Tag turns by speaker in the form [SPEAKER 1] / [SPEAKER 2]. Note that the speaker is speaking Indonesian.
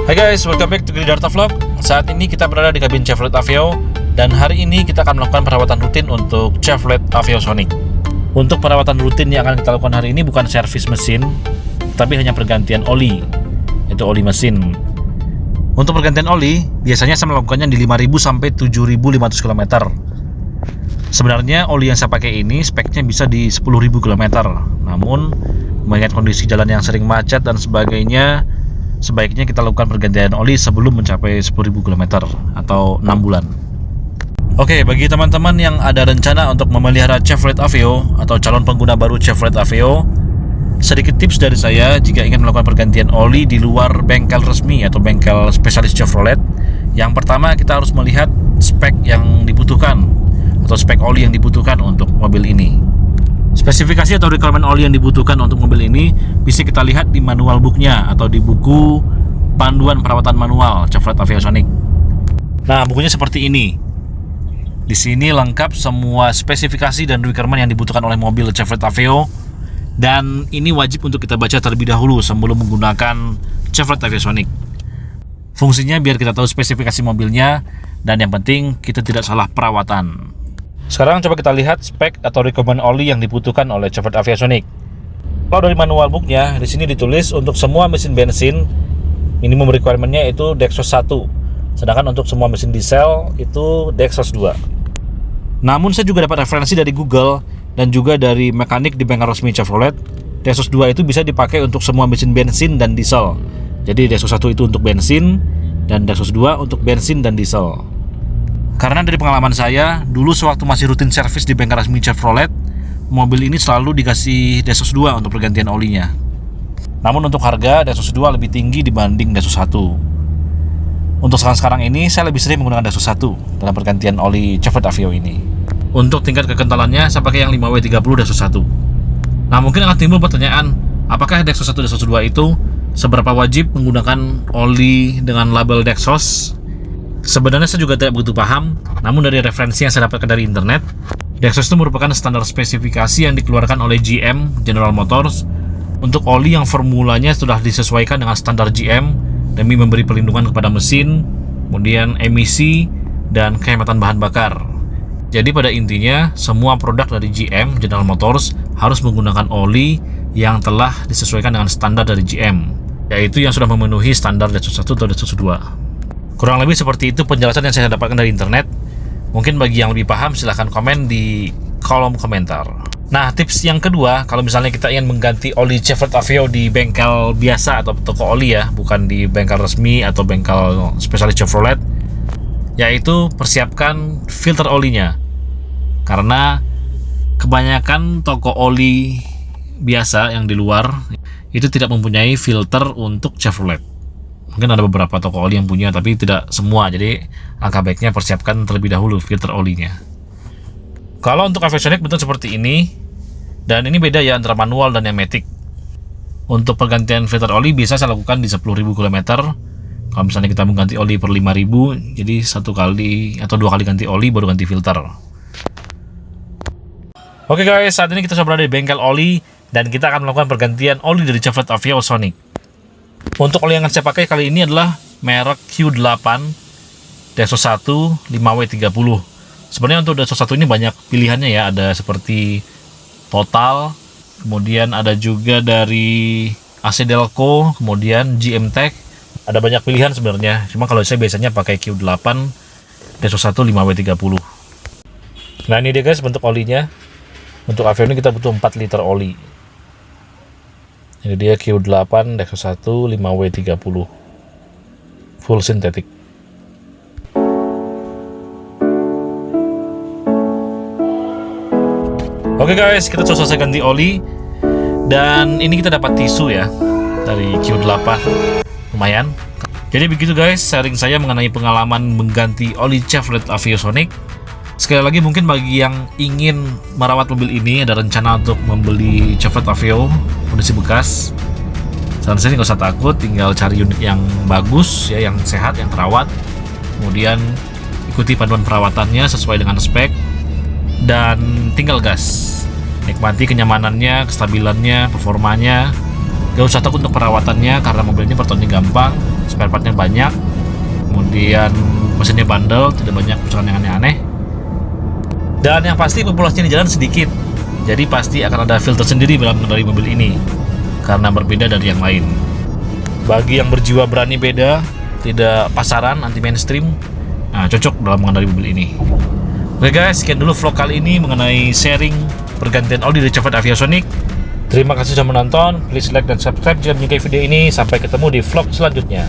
[SPEAKER 1] Hai guys, welcome back to Gridarta Vlog. Saat ini kita berada di kabin Chevrolet Aveo, dan hari ini kita akan melakukan perawatan rutin untuk Chevrolet Aveo Sonic. Untuk perawatan rutin yang akan kita lakukan hari ini bukan servis mesin, tapi hanya pergantian oli, yaitu oli mesin. Untuk pergantian oli, biasanya saya melakukannya di 5.000 sampai 7.500 km. Sebenarnya oli yang saya pakai ini speknya bisa di 10.000 km. Namun, mengingat kondisi jalan yang sering macet dan sebagainya, sebaiknya kita lakukan pergantian oli sebelum mencapai 10.000 km atau 6 bulan. Oke, bagi teman-teman yang ada rencana untuk memelihara Chevrolet Aveo atau calon pengguna baru Chevrolet Aveo, sedikit tips dari saya jika ingin melakukan pergantian oli di luar bengkel resmi atau bengkel spesialis Chevrolet. Yang pertama, kita harus melihat spek yang dibutuhkan atau spek oli yang dibutuhkan untuk mobil ini. Spesifikasi atau requirement oli yang dibutuhkan untuk mobil ini bisa kita lihat di manual booknya atau di buku panduan perawatan manual Chevrolet Aveo Sonic. Nah, bukunya seperti ini. Di sini lengkap semua spesifikasi dan requirement yang dibutuhkan oleh mobil Chevrolet Aveo, dan ini wajib untuk kita baca terlebih dahulu sebelum menggunakan Chevrolet Aveo Sonic. Fungsinya biar kita tahu spesifikasi mobilnya, dan yang penting kita tidak salah perawatan. Sekarang coba kita lihat spek atau requirement oli yang dibutuhkan oleh Chevrolet Aveo Sonic. Kalau dari manual booknya, di sini ditulis untuk semua mesin bensin minimum requirement-nya itu Dexos 1, sedangkan untuk semua mesin diesel itu Dexos 2. Namun saya juga dapat referensi dari Google dan juga dari mekanik di bengkel resmi Chevrolet, Dexos 2 itu bisa dipakai untuk semua mesin bensin dan diesel. Jadi Dexos 1 itu untuk bensin dan Dexos 2 untuk bensin dan diesel. Karena dari pengalaman saya, dulu sewaktu masih rutin servis di bengkel resmi Chevrolet, mobil ini selalu dikasih Dexos 2 untuk pergantian olinya. Namun untuk harga, Dexos 2 lebih tinggi dibanding Dexos 1. Untuk sekarang ini, saya lebih sering menggunakan Dexos 1 dalam pergantian oli Chevrolet Aveo ini. Untuk tingkat kekentalannya, saya pakai yang 5W30 Dexos 1. Nah, mungkin akan timbul pertanyaan, apakah Dexos 1 Dexos 2 itu seberapa wajib menggunakan oli dengan label Dexos? Sebenarnya saya juga tidak begitu paham, namun dari referensi yang saya dapatkan dari internet, Dexos itu merupakan standar spesifikasi yang dikeluarkan oleh GM, General Motors, untuk oli yang formulanya sudah disesuaikan dengan standar GM demi memberi perlindungan kepada mesin, kemudian emisi, dan kehematan bahan bakar. Jadi pada intinya, semua produk dari GM, General Motors, harus menggunakan oli yang telah disesuaikan dengan standar dari GM, yaitu yang sudah memenuhi standar Dexos 1 atau Dexos 2. Kurang lebih seperti itu penjelasan yang saya dapatkan dari internet. Mungkin bagi yang lebih paham silahkan komen di kolom komentar. Nah, tips yang kedua, kalau misalnya kita ingin mengganti oli Chevrolet Aveo di bengkel biasa atau toko oli ya, bukan di bengkel resmi atau bengkel spesialis Chevrolet, yaitu persiapkan filter olinya. Karena kebanyakan toko oli biasa yang di luar itu tidak mempunyai filter untuk Chevrolet. Mungkin ada beberapa toko oli yang punya, tapi tidak semua. Jadi angka baiknya persiapkan terlebih dahulu filter olinya. Kalau untuk Aveo Sonic bentuk seperti ini, dan ini beda ya antara manual dan yang matic. Untuk pergantian filter oli bisa saya lakukan di 10.000 km. Kalau misalnya kita mengganti oli per 5.000, jadi 1 kali atau 2 kali ganti oli baru ganti filter. Oke guys, saat ini kita sudah berada di bengkel oli, dan kita akan melakukan pergantian oli dari Chevrolet Aveo Sonic. Untuk oli yang akan saya pakai kali ini adalah merek Q8 Dexos 1 5W30. Sebenarnya untuk Dexos 1 ini banyak pilihannya ya, ada seperti Total, kemudian ada juga dari AC Delco, kemudian GM Tech. Ada banyak pilihan sebenarnya, cuma kalau saya biasanya pakai Q8 Dexos 1 5W30. Nah, ini dia guys bentuk olinya. Untuk Aveo ini kita butuh 4 liter oli. Ini dia Q8 Dexos 1 5W30 full sintetik. Oke guys, kita sudah selesai ganti oli, dan ini kita dapat tisu ya dari Q8, lumayan. Jadi begitu guys sharing saya mengenai pengalaman mengganti oli Chevrolet Aveo Sonic. Sekali lagi, mungkin bagi yang ingin merawat mobil ini, ada rencana untuk membeli Chevrolet Aveo kondisi bekas, saran saya nggak usah takut, tinggal cari unit yang bagus ya, yang sehat, yang terawat. Kemudian ikuti panduan perawatannya sesuai dengan spek, dan tinggal gas. Nikmati kenyamanannya, kestabilannya, performanya. Gak usah takut untuk perawatannya karena mobil ini perawatnya gampang, spare partnya banyak, kemudian mesinnya bandel, tidak banyak kerusakan yang aneh-aneh. Dan yang pasti populasinya di jalan sedikit, jadi pasti akan ada feel tersendiri dalam mengendarai mobil ini karena berbeda dari yang lain. Bagi yang berjiwa berani beda, tidak pasaran, anti mainstream, nah cocok dalam mengendarai mobil ini. Oke guys, sekian dulu vlog kali ini mengenai sharing pergantian oli dari Chevrolet Aviosonic. Terima kasih sudah menonton, please like dan subscribe jika menyukai video ini. Sampai ketemu di vlog selanjutnya.